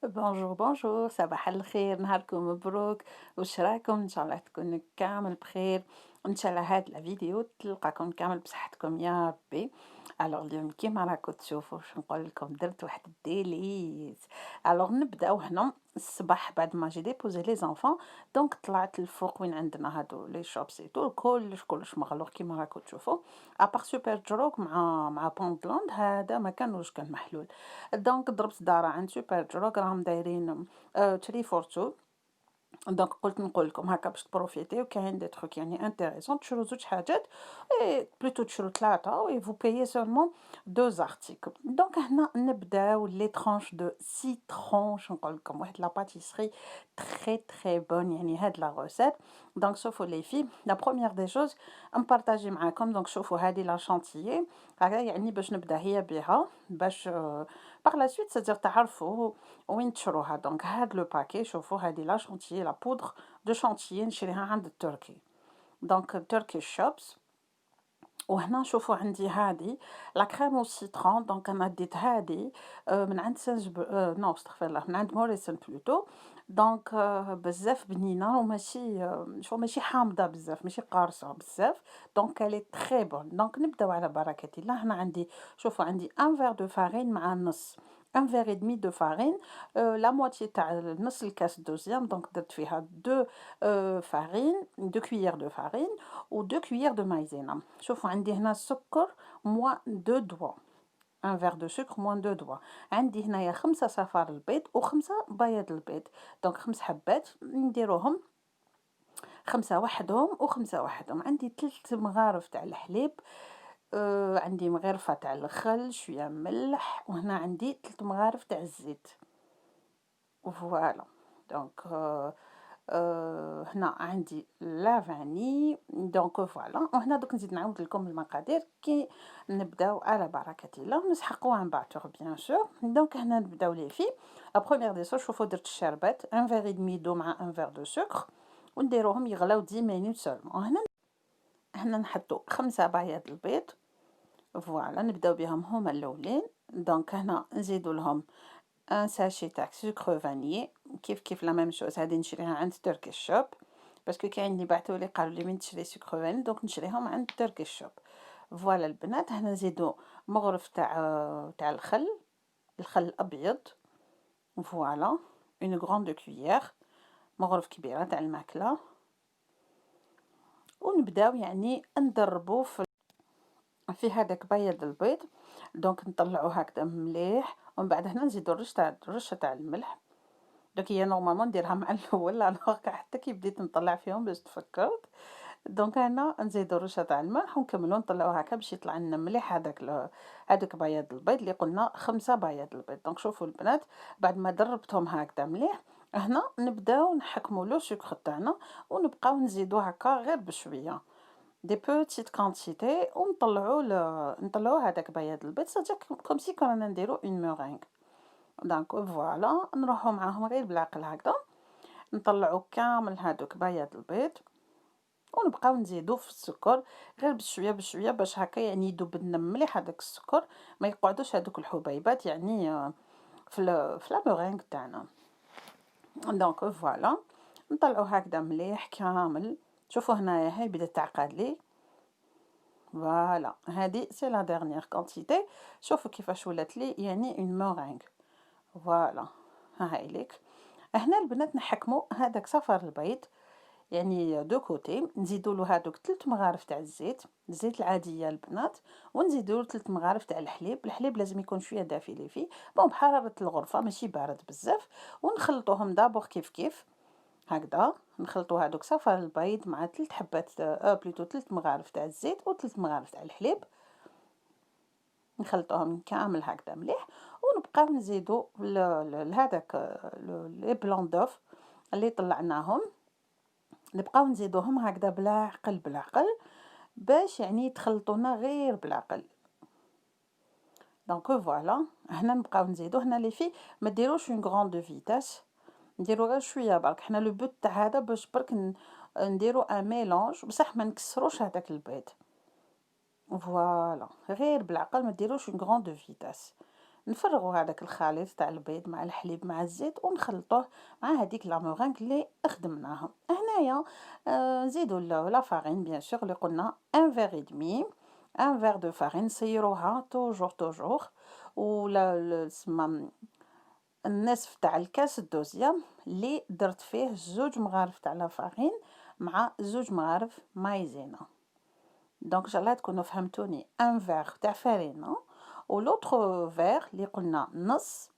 بونجور بونجور، صباح الخير، نهاركم مبروك. واش راكم؟ ان شاء الله تكونوا كامل بخير. ان شاء الله هاد الفيديو تلقاكم كامل بصحتكم يا ربي. اليوم كيما راكم تشوفوا واش نقول لكم، درت واحد الديليز. نبداو هنا الصباح بعد ما جي ديبوزي لي زونفون. دونك طلعت الفوق وين عندنا هادو لي شوبسيتو، كلش مغلوق كيما راكم تشوفوا. ابار سوبر جروك مع بونتلاند هذا ما كانوش كان محلول. دونك ضربت دارة عند سوبر جروك، راهم دايرين 3 فور 2. دونك قلت نقول لكم هكا باش تبروفيتيو، كاين دي تروك يعني انتريسون، تشرو زوج حاجات اي بلوتو تشرو ثلاثة وي فو بايي سولمون دو زارتيكل. دونك هنا نبداو لي ترونش دو سيترون، شنو نقول لكم، واحد لا باتيسري تري تري بون يعني هاد لا غوسيت. دونك شوفوا لي في لا بروميير دي شوز نبارطاجي معاكم. دونك شوفوا هادي لا شانتيي هكا يعني باش نبدا هي بها باش باغ لا سويت سادير تعرفوا وين تشروها. دونك هاد لو باكي شوفوا هادي لا شونتيي لا بودر دو شونتيي نشريها عند التركي، دونك تركي شوبس. وهنا شوفوا عندي هادي لا كريم او سيترون، دونك انا ديت هادي من عند سانجب نو استغفر الله، من عند موريسون بلوتو. دونك بزاف بنينه وماشي شو ماشي حامضه بزاف، ماشي قارصه بزاف. دونك الي تري بون. دونك نبداو على بركه الله. هنا عندي شوفوا عندي ان فير دو فارين مع نص ان فير اي دمي دو فارين، لا موتي تاع نص الكاس دوزيام. دونك درت فيها دو فارين، دو كويير دو فارين و 2 cuillères de maïzena. شوفوا عندي هنا السكر موان 2 دوا، ان فيغ دو سكر موان 2 دوا. عندي هنايا 5 صفار البيض و5 بياض البيض، دونك 5 حبات نديروهم 5 وحدهم و5 وحدهم. عندي 3 مغارف تاع الحليب، عندي مغرفة تاع الخل، شوية ملح، وهنا عندي 3 مغارف تاع الزيت. فوالا دونك هنا عندي لا فاني. دونك فوالا، وهنا دوك نزيد نعاود لكم المقادير كي نبداو على بركة الله. نسحقوا عن بعتوغ بيان سور. دونك هنا نبداو لي في لا بروميير دي سو. شوفوا درت الشربات ان فيغ دمي دو مع ان فيغ دو سكر ونديروهم يغلاو 10 مينوت سولمون. هنا نحطوا 5 بياض البيض. فوالا نبداو بهم هما الاولين. دونك هنا نزيدو لهم ان ساشي تاع سكر فانيي، كيف لا ميم شوز. هادي نشريها عند تركي شوب باسكو كاين اللي بعثولي قالوا لي وين تشري سكر فاني، دونك نشريهم عند تركي شوب. فوالا البنات هنا نزيدو مغرف تاع الخل الابيض. فوالا اون غروند كويير، مغرف كبيره تاع الماكله. ونبداو يعني نضربو في هذاك بيض البيض. دونك نطلعو هكذا مليح، ومن بعد هنا نزيدو رشه تاع الملح. دونك هي نورمالمون نديرها مع الاول الوغ حتى كي بديت نطلع فيهم باش تفكرت. دونك هنا نزيدو رشه تاع الملح ونكملو نطلعو هكا باش يطلع لنا مليح هذاك بياض البيض اللي قلنا 5 بياض البيض. دونك شوفوا البنات بعد ما دربتهم هكذا مليح، هنا نبداو نحكمو لو سكر تاعنا ونبقاو نزيدو هكا غير بشويه دي بوتيت كونتيتي نطلعو هذاك بياض البيض صافي كوم سي كنا نديرو اون مورينغ. دونك فوالا نروحو معاهم غير بالعقل هكذا، نطلعو كامل هادوك بياض البيض ونبقاو نزيدو في السكر غير بشويه بشويه باش هكا يعني يذوب لنا مليح هذاك السكر، ما يقعدوش هادوك الحبيبات يعني في لا مورينغ تاعنا. دونك فوالا نطلعو هكذا مليح كامل. شوفوا هنايا هاي بدات تعقد لي. فوالا هادي سي لا ديرنيير كونتيتي. شوفوا كيفاش ولات لي يعني اون مورينغ. فوالا هاي ليك. هنا البنات نحكمو هذاك صفر البيض يعني دو كوتي، نزيدو له هادوك 3 مغارف تاع الزيت العاديه البنات، ونزيدو له 3 مغارف تاع الحليب لازم يكون شويه دافي لي فيه بون بحراره الغرفه ماشي بارد بزاف. ونخلطوهم دابور كيف هكذا. نخلطو هادوك صفر البيض مع 3 حبات بلوتو 3 مغارف تاع الزيت و3 مغارف تاع الحليب، نخلطوهم كامل هكذا مليح. ونبقاو نزيدو لهذاك لي بلون دوف اللي طلعناهم، نبقاو نزيدوهم هكذا بالعقل بالعقل باش يعني يتخلطونا غير بالعقل. دونك فوالا هنا نبقاو نزيدو. هنا لي في ما ديروش اون غروند فيتاس، نديرو غير شويه برك. حنا لو بوت تاع هذا باش برك نديرو ان ميلونج بصح ما نكسروش هذاك البيض. فوالا غير بالعقل ما ديروش اون غروند فيتاس. نفرغوا هذاك الخليط تاع البيض مع الحليب مع الزيت ونخلطوه مع هذيك لا مورينغ اللي خدمناها. هنايا نزيدوا لا فارين بيان سور اللي قلنا ان فيغ اي دمي، ان فيغ دو فارين، سيروها توجور ولا سما النصف تاع الكاس الدوزيام اللي درت فيه 2 مغارف تاع لا فارين مع 2 مغارف مايزينا. دونك ان شاء الله تكونوا فهمتوني، ان فيغ تاع فارينه ولوطخ فيغ اللي قلنا نص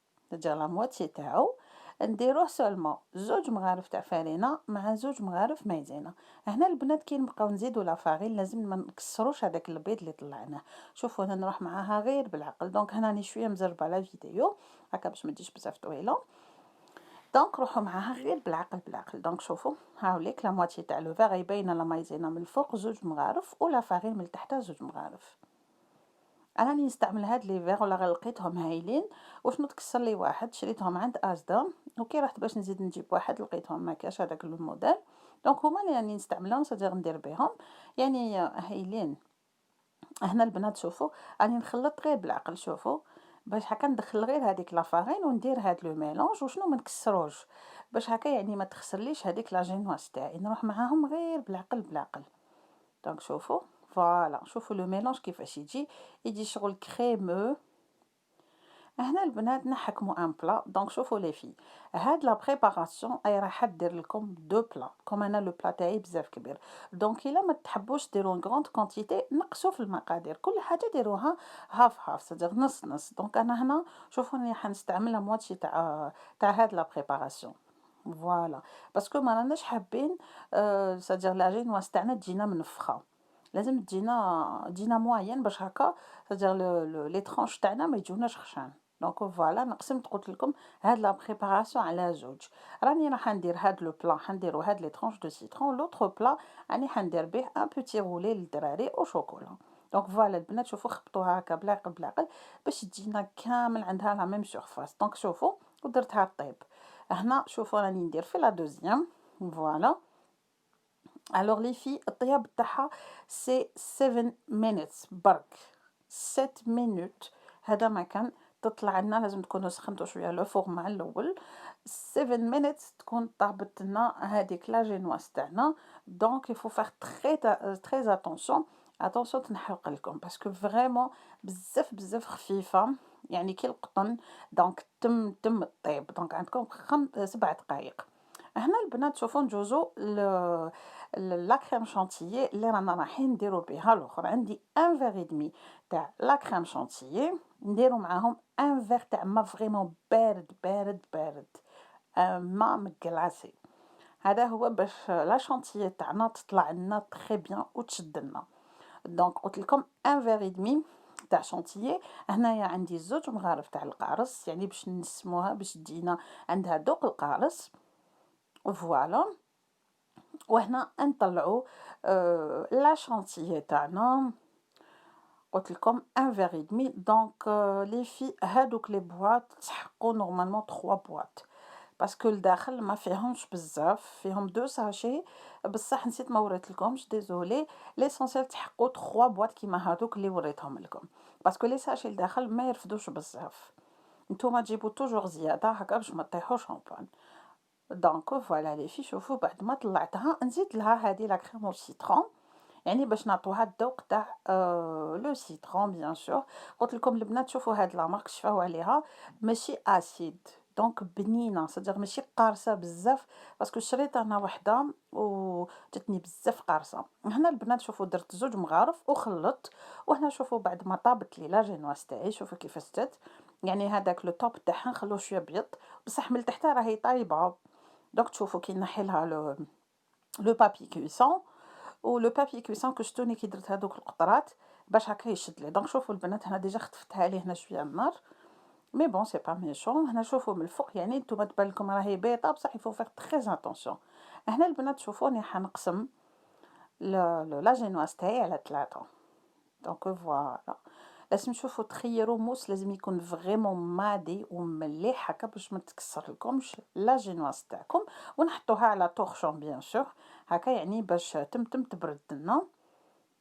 تاع لا موتي تاعو نديروه سولمون 2 مغارف تاع فارينه مع 2 مغارف مايزينا. هنا البنات كي نبقاو نزيدو لا فارين لازم ما نكسروش هذاك البيض اللي طلعناه. شوفوا انا نروح معاها غير بالعقل. دونك هنا راني شويه مزربه لا فيديو هكا باش ما تجيش بزاف طويله. دونك روحوا معاها غير بالعقل. دونك شوفوا هاوليك لا موتي تاع لو فيغ يبين لا مايزينا من الفوق 2 مغارف ولا فارين من تحت 2 مغارف. انا راني نستعمل هاد لي فيغ ولا لقيتهم هايلين وشنو تكسر لي واحد شريتهم عند ازدا، وكي رحت باش نزيد نجيب واحد لقيتهم ما كاش هذاك الموديل. دونك هما اللي راني نستعملهم صديق ندير بهم يعني هايلين. هنا البنات شوفوا راني نخلط غير بالعقل. شوفوا باش هكا ندخل غير هذيك لافارين وندير هاد لو ميلونج وشنو ما نكسروش باش هكا يعني ما تخسرليش هذيك لا جينواس تاعي. نروح معاهم غير بالعقل. دونك شوفوا فوالا شوفوا لو ميلونج كيفاش يجي شغل كريمو. هنا البنات نحكموا ان بلا. دونك شوفوا لي في هاد لا بريباراسيون اي راح دير لكم 2 بلا كوم انا لو بلا تاعي بزاف كبير. دونك الا ما تحبوش ديروا غروند كونتيتي نقصوا في المقادير، كل حاجه ديروها هاف هاف صدق نص نص. دونك انا هنا شوفوا راني حنستعمل مواتشي تاع هاد لا بريباراسيون. فوالا باسكو ما راناش حابين صدق لاجين تاعنا تجينا منفخه، لازم تجينا موين باش هكا صدق لي ترونش تاعنا ما يجوناش خشان. دونك فوالا نقسمت قلت لكم هاد لا بريباراسيون على زوج. راني راح ندير هاد لو بلا حنديرو هاد لي ترونش دو سيترون، لوطخ بلا راني حندير به ان بوتي رولي للدراري او شوكولا. دونك فوالا البنات شوفوا خبطوها هكا بالعقل باش تجينا كامل عندها لا ميم سورفاس. دونك شوفوا ودرتها طيب. هنا شوفوا راني ندير في لا دوزيام. فوالا الوغ لي في الطياب تاعها سي 7 مينيتس برك 7 مينوت. هذا ما كان تطلع لنا لازم تكونوا سخنتوا شويه لو فوغ مع الاول 7 مينيتس تكون طابت لنا هذيك لا جينواس تاعنا. دونك يفو فيغ تري اتونسيون تنحرق لكم باسكو فريمون بزاف خفيفه يعني كي القطن. دونك تم الطيب. دونك عندكم 7 دقائق. هنا البنات شوفوا نجوزو لا كريم شانتيي اللي رانا رايحين نديرو بها الاخر. عندي ان فيغ دمي تاع لا كريم شانتيي نديرو معاهم ان فيغ تاع ما فريمون بارد ما مكلاصي. هذا هو باش لا شانتيي تاعنا تطلع لنا تري بيان وتشد لنا. دونك قلت لكم ان فيغ دمي تاع شانتيي. هنايا عندي 2 مغارف تاع القارص يعني باش نسموها باش تجينا عندها ذوق القارص. فوالا وهنا نطلعوا لا شانتيي تاعنا قلت لكم ان فيغ دمي. دونك لي في هادوك لي بواط تحقوا نورمالمون 3 بواط باسكو الداخل ما فيهمش بزاف، فيهم 2 ساشي بصح نسيت ما وريت لكمش ديزولي. ليسونسيال تحقوا 3 بواط كيما هادوك اللي وريتهم لكم باسكو لي ساشي الداخل ما يرفدوش بزاف. نتوما تجيبوا توجور زياده هكا باش ما تطيحوش اون بان. دونك فوالا لي في شوفوا بعد ما طلعتها نزيد لها هذه لا كريم سيترون يعني باش نعطوها الذوق تاع لو سيترون بيان سور. قلت لكم البنات شوفوا هاد لا مارك شفاو عليها ماشي اسيد دونك بنينه صدق ماشي قارصه بزاف باسكو شريت انا وحده وجاتني بزاف قارصه. هنا البنات شوفوا درت 2 مغارف وخلطت. وهنا شوفوا بعد ما طابت لي لا جينواس تاعي شوفوا كيفاش جات يعني هذاك لو توب تاعها نخلوه شويه بيض بصح من تحت راهي طايبه. دونك تشوفوا كي نحي لها لو بابي كويسون ولو بابي كويسون كشتوني كي درت هذوك القطرات باش هكا يشد لي. دونك شوفوا البنات هنا ديجا خطفتها ليه هنا شويه النار مي بون سي با ميشون. هنا شوفوا من الفوق يعني نتوما تبان لكم راهي بيضه بصح يفو فيغ تري اتونسيون. هنا البنات شوفوني حنقسم لا جينواس تاعي على 3. دونك فوالا لازم نشوفوا تخيروا موس لازم يكون فريمون مادي ومليح هكا باش ما تكسر لكمش لا جينواس تاعكم. ونحطوها على طورشون بيان سور هكا يعني باش تبرد لنا.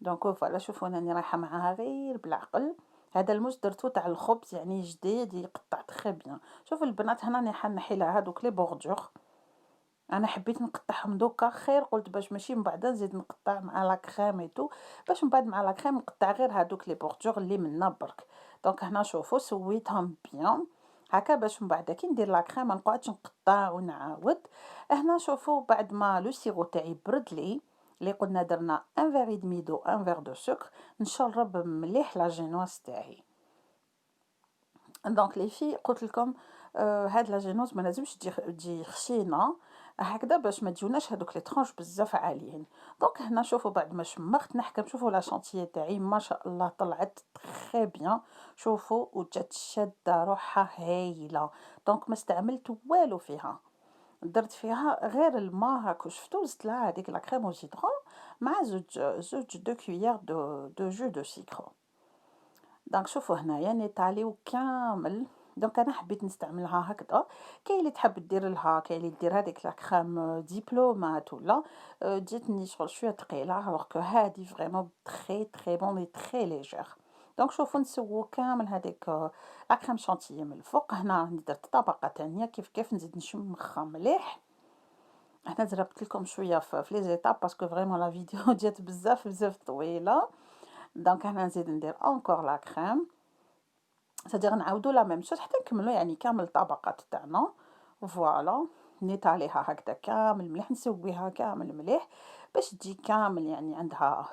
دونك فوالا شوفوا راني رايحه معاها غير بالعقل هذا الموس درتو تاع الخبز يعني جديد يقطع تري بيان. شوفوا البنات هنا راني حنحي لها هادوك لي بوردور، انا حبيت نقطعهم دوكا خير، قلت باش ماشي من بعد نزيد نقطع مع لا كريم ايتو، باش من بعد مع لا كريم نقطع غير هادوك لي بوردور اللي منا برك. دونك هنا شوفوا سويتهم بيان هكا باش من بعد كي ندير لا كريم ما نقعدش نقطع ونعاود. هنا شوفوا بعد ما لو سيرو تاعي برد لي، اللي قلنا درنا ان فيغ دمي دو ان فيغ دو سكر، نشرب مليح لا جينواز تاعي. دونك لي في قلت لكم هاد لا جينوز ما لازمش تجي خشينه هكذا باش ما تجوناش هادوك لي طرونش بزاف عاليين. دونك هنا شوفوا بعد ما شمخت نحكم، شوفوا لا شانتيي تاعي ما شاء الله طلعت تري بيان. شوفوا وجات شاده روحها هايله. دونك ما استعملت والو فيها، درت فيها غير الماء هاكو شفتو، زدت لها هذيك لا كريم او سيترون مع زوج دو كويير دو جو دو سيكر. دونك شوفوا هنايا نيطاليو كامل. دونك انا حبيت نستعملها هكذا. كاين اللي تحب دير لها، كاين اللي دير هذيك لا كريم دبلومات ولا جاتني شغل شويه ثقيله، الوغ كو هادي فريمون تري بون اي تري ليجير. دونك شوفوا نسوو كامل هذيك لا كريم شانتيي من الفوق. هنا راني درت طبقه تانية كيف نزيد نشمخها مليح. هنا ضربت لكم شويه في لي زيتاب باسكو فريمون لا فيديو جات بزاف طويله. دونك هنا نزيد ندير انكور لا كريم، صدير نعاودو لا ميم شوز حتى نكملو يعني كامل الطبقات تاعنا. فوالا نيطاليها هكذا كامل مليح، نسويها كامل مليح باش تجي كامل يعني عندها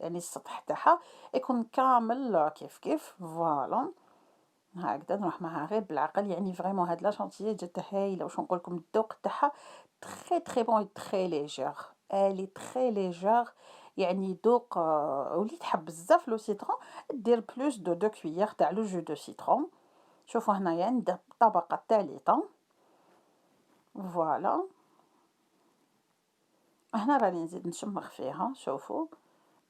يعني السطح تاعها يكون كامل كيف فوالا هكذا. نروح معها غير بالعقل يعني فريمون هاد لا شونتيي جات هايله. واش نقول لكم الذوق تاعها تري بون تري ليجير، الي تري ليجير يعني ذوق. ولي تحب بزاف لو سيترون دير بلوس دو كويير تاع لو جو دو سيترون. شوفوا هنايا ندير الطبقه الثالثه. فوالا هنا راني نزيد نشمخ فيها شوفوا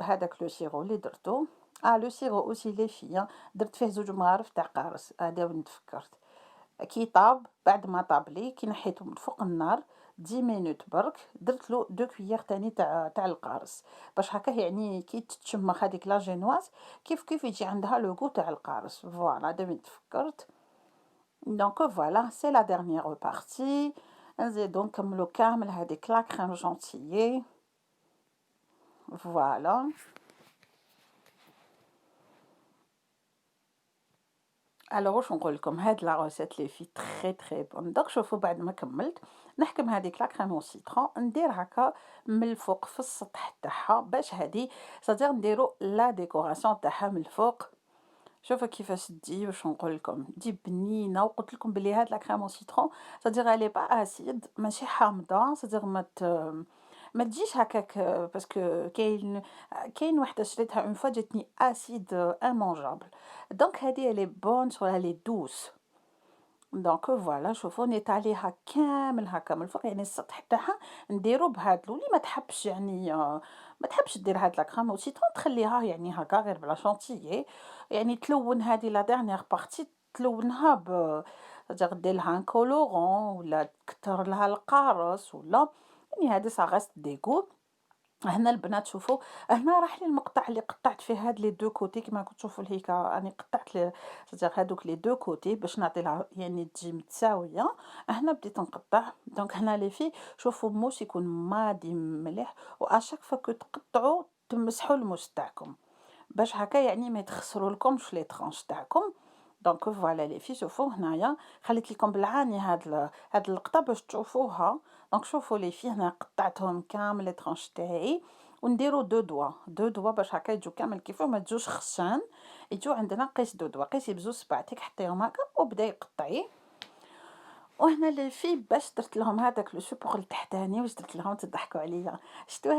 بهذاك لو سيرو اللي درتو. لو سيرو اوسي لي في درت فيه زوج مغارف تاع قارص، هذا وين تفكرت كي طاب. بعد ما طاب لي كي نحيته من فوق النار 10 مينوت برك درت له دو كويير تاني تاع القارص باش هكا يعني كي تتشمخ هذيك لا جينواز كيف يجي عندها لو غو تاع القارص. فوالا هذا وين تفكرت. دونك فوالا سي لا ديرنيير بارتي. نزيدو نكملو كامل هذيك لا كريم جونتيي. فوالا الوغ واش نقول لكم هاد لا روسيت لي في تري بون. دونك شوفوا بعد ما كملت نحكم هذيك لا كريم او سيترون ندير هكا من الفوق في السطح تاعها باش هادي صدير نديرو لا ديكوراسيون تاعها من الفوق. شوفوا كيفاش تجي واش نقول لكم تجي بنينه. وقلت لكم بلي هاد لا كريم او سيترون صدير الي با اسيد ماشي حامضه، صدير ما تجيش هكاك باسكو كاين وحده شريتها اون فوا جاتني اسيد امونجابل. دونك هذه لي بون شغل لي دوس. دونك فوالا شوفوا نيطاليها كامل هكا من الفوق يعني السطح تاعها نديرو بهاد اللي ما تحبش يعني ما تحبش دير هاد لا كريم او سيترون تخليها يعني هكا غير بلا شونتيي يعني تلون هذه لا ديرنيير بارتي تلونها تقدر دير لها ان كولورون ولا تكثر لها القارص ولا يعني هذا سا غاست ديغو. هنا البنات شوفوا هنا راح لي المقطع اللي قطعت فيه هاد لي دو كوتي كما كنت تشوفوا الهيكا راني قطعت لي هادوك لي دو كوتي باش نعطي لها يعني تجي متساويه. هنا بديت نقطع. دونك هنا لي في شوفوا الموس يكون مادي مليح واشاك فوا كو تقطعوا تمسحوا الموس تاعكم باش هكا يعني ما تخسروا لكمش لي طرونش تاعكم. دونك فوالا لي في شوفوا هنايا خليت لكم بالعاني هاد اللقطه باش تشوفوها. دونك شوفوا لي في هنا قطعتهم كامل لي طرونش تاعي ونديرو دو دوا باش هكا يجو كامل كيفو ما تجوش خشان يجو عندنا قيس دو دوا قيسي بزوج صباعتك حطيهم هكا وبداي قطعي. وهنا لي في باش درت لهم هذاك لو سوبور التحتاني واش درت لهم تضحكوا عليا. شتو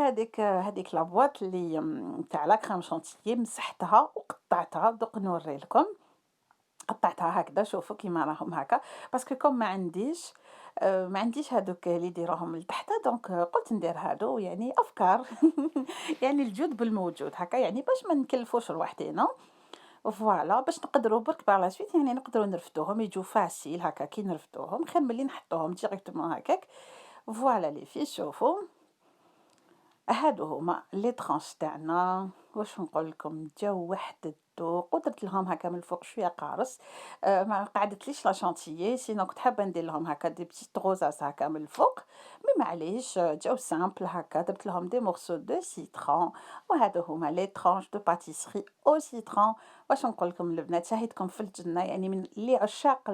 هذيك لابواط اللي تاع لا كريم شونتيي مسحتها وقطعتها دوك نوري لكم. قطعتها هكذا شوفوا كيما راهم هكا باسكو كوم ما عنديش هادوك اللي يديروهم لتحت. دونك قلت ندير هادو يعني افكار يعني الجود بالموجود هكا يعني باش ما نكلفوش رواحتنا. فوالا باش نقدروا برك باغ لا سويت يعني نقدروا نرفدوهم يجوا فاسيل هكا كي نرفدوهم خير ملي نحطوهم ديريكتومون هكاك. فوالا لي في شوفوا هادو هما لي طرونش تاعنا. واش نقول لكم جاو واحد الفستق ودرت لهم هكا من الفوق شوية قارص. ما قعدتليش لا شانتيي سينو كنت حابة ندير لهم هكا دي بتيت غوزاس هكا من الفوق، مي معليش جاو سامبل هكا درت لهم دي مورسو دو سيترون، وهادو هما لي ترونش دو باتيسري او سيترون. واش نقول لكم البنات شهيتكم في الجنة، يعني من اللي عشاق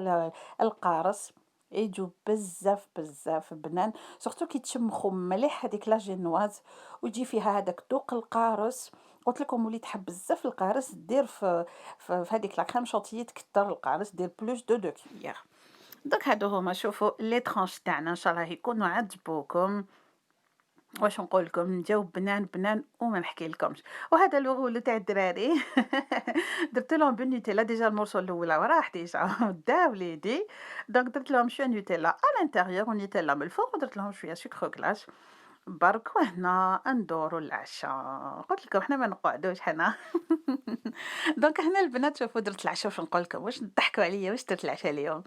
القارص يجو بزاف بزاف بنان، سورتو كي تشمخو مليح هذيك لا جينواز ويجي فيها هذاك دوق القارص. قلت لكم وليت تحب بزاف القارص دير في هذيك لا كريم شونتيي تكتر القارص دير بلوس دو كويير. دوك هادو هما شوفوا لي ترونش تاعنا ان شاء الله يكونوا عجبوكم. واش نقول لكم جاو بنان بنان وما نحكي لكمش. وهذا الوغول تاع الدراري درت لهم بالنوتيلا ديجا المورسو الاولى وراح ديجا دا وليدي. دونك درت لهم شويه نوتيلا على الانتيريور ونوتيلا من الفوق ودرت لهم شويه سكر كلاش برك، وهنا ندوروا العشاء. قلت لكم حنا ما نقعدوش حنا. دونك هنا البنات شوفوا درت العشاء، واش نقول لكم واش تضحكوا عليا واش درت العشاء اليوم.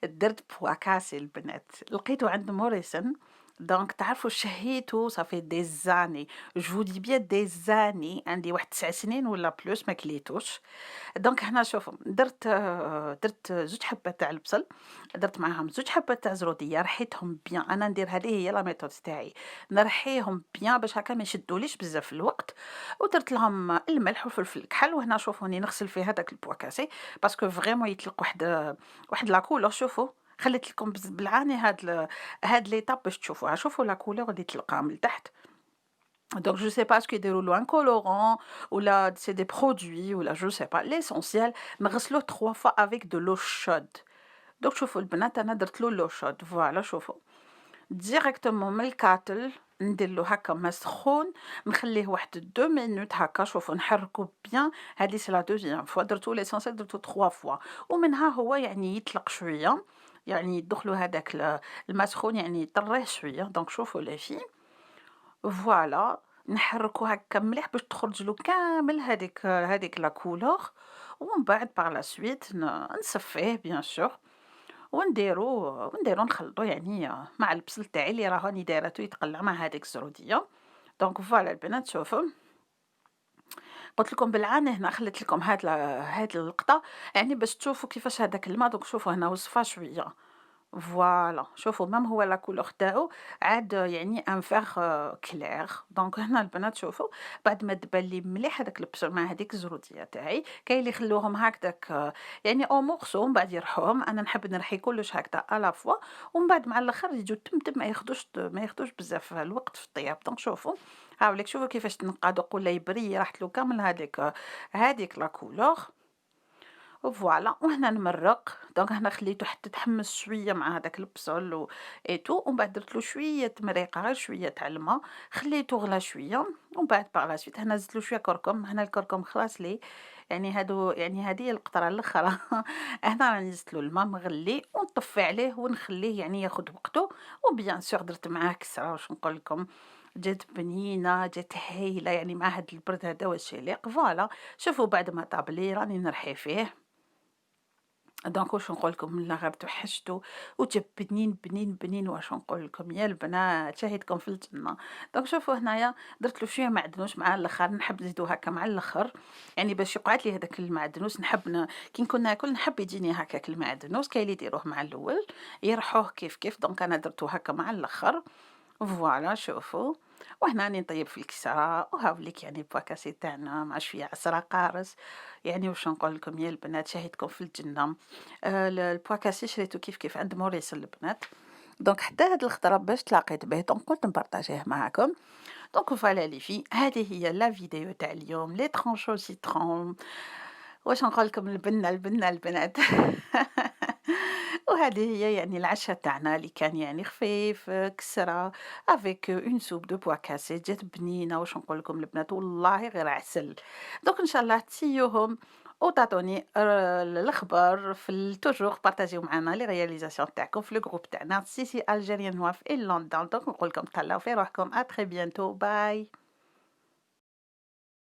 درت بواكاسي البنات لقيته عند موريسن. دونك تعرفوا شهيته صافي دي زاني، جو vous dis bien des زاني، عندي واحد 9 سنين ولا بلوس ما كليتوش. دونك هنا شوفوا درت زوج حبات تاع البصل، درت معاهم زوج حبات تاع زروديه، رحيتهم بيان. انا ندير هذه هي لا ميثود تاعي، نرحيهم بيان باش هكا ما يشدوليش بزاف الوقت. ودرت لهم الملح والفلفل الكحل. وهنا شوفوني نغسل فيه هذاك البواكاسي باسكو فريمون يطلق واحد لا كولور. شوفوا خليت لكم بالعاني هاد ليطاب باش تشوفوها. شوفوا لا كولور اللي تلقاها من تحت. Donc je sais pas ce يديروا له un colorant ولا c'est des produits ولا je sais pas. L'essentiel نغسلوه 3 fois avec de l'eau chaude. دوك شوفوا البنات انا درت له لو شود فوالا. شوفوا ديريكتومون من الكاتل ندير له هكا مسخون، نخليه واحد 2 مينوت هكا. شوفوا نحركو بيان. هذه سي لا دوزيام فوا درتو ليسونسيال درتو 3 فوا، ومنها هو يعني يطلق شويه، يعني يدخلوا هذاك المسخون يعني يطريه شويه. دونك شوفوا لي في فوالا نحركو هكا مليح باش تخرج له كامل هذيك لا كولور. ومن بعد باغ لا سويت نصفيه بيان سور ونديرو نخلطو يعني مع البصل تاعي اللي راني دايراتو يتقلع مع هذيك الزروديه. دونك فوالا البنات شوفوا قلت لكم بالعاني هنا خليت لكم هاد اللقطه يعني باش تشوفوا كيفاش هذاك الماء. دونك شوفوا هنا وصفه شويه فوالا. شوفوا مام هو لا كولور تاعو عاد يعني ان فيغ كلير. دونك هنا البنات شوفوا بعد ما دبل لي مليح هذاك البصل مع هذيك الزروديه تاعي، كاين اللي يخلوهم هكذاك يعني او مورسو ومن بعد يرحوهم. انا نحب نرحي كلش هكذا الا فوا ومن بعد مع الاخر يجوا تمتم ما ياخذوش بزاف الوقت في الطياب. دونك شوفوا هاوليك شوفوا كيفاش تنقادق ولا يبري راحت له كامل هذيك لا كولور فوالا. وهنا نمرق. دونك هنا خليته حتى تحمس شويه مع هذاك البصل ايتو، ومن بعد درت له شويه مريقه غير شويه تاع الماء، خليته غلا شويه. ومن بعد باغ لا سويت هنا زدت له شويه كركم. هنا الكركم خلاص لي يعني هادو يعني هذه هي القطره الاخرى. هنا راني زدت له الماء مغلي ونطفي عليه ونخليه يعني ياخذ وقته. وبيان سور درت معاه كسره واش نقول لكم جات بنينه جات هايله يعني مع هاد البرد هذا واش يليق فوالا. شوفوا بعد ما طاب لي راني نرحي فيه. دونك واش نقول لكم لا غير توحشتو وجاب بنين بنين بنين. واش نقول لكم يا البنات شاهدكم في الجنه. دونك شوفوا هنايا درت له شويه معدنوس مع الاخر، نحب نزيدو هكا مع الاخر يعني باش يقعد لي هذاك المعدنوس. نحب كي نكون ناكل نحب يجيني هكاك المعدنوس. كاين اللي يديروه مع الاول يرحوه كيف كيف. دونك انا درتو هكا مع الاخر فوالا. شوفوا وهنا راني نطيب في الكسرة وهاوليك يعني البواكاسي تاعنا مع شوية عصرة قارص. يعني واش نقول لكم يا البنات شاهدكم في الجنة. البواكاسي شريته كيف كيف عند موريس البنات. دونك حتى هاد الخضره باش تلاقيت به دونك قلت نبارطاجيه معاكم. دونك فوالا لي في هذه هي لا فيديو تاع اليوم لي ترونشو سيترون. واش نقول لكم البنه البنات. وهذه هي يعني العشاء تاعنا اللي كان يعني خفيف كسرة افيك اون سوب دو بوا كاسي جات بنينه. واش نقول لكم البنات والله غير عسل. دونك ان شاء الله تسيوهم وتعطوني الاخبار في توجور بارطاجيو معنا لي رياليزاسيون تاعكم في لو جروب تاعنا سي الجيريان نواف اي لندن. دونك نقول لكم تهلاو في روحكم ا تري بيانتو باي.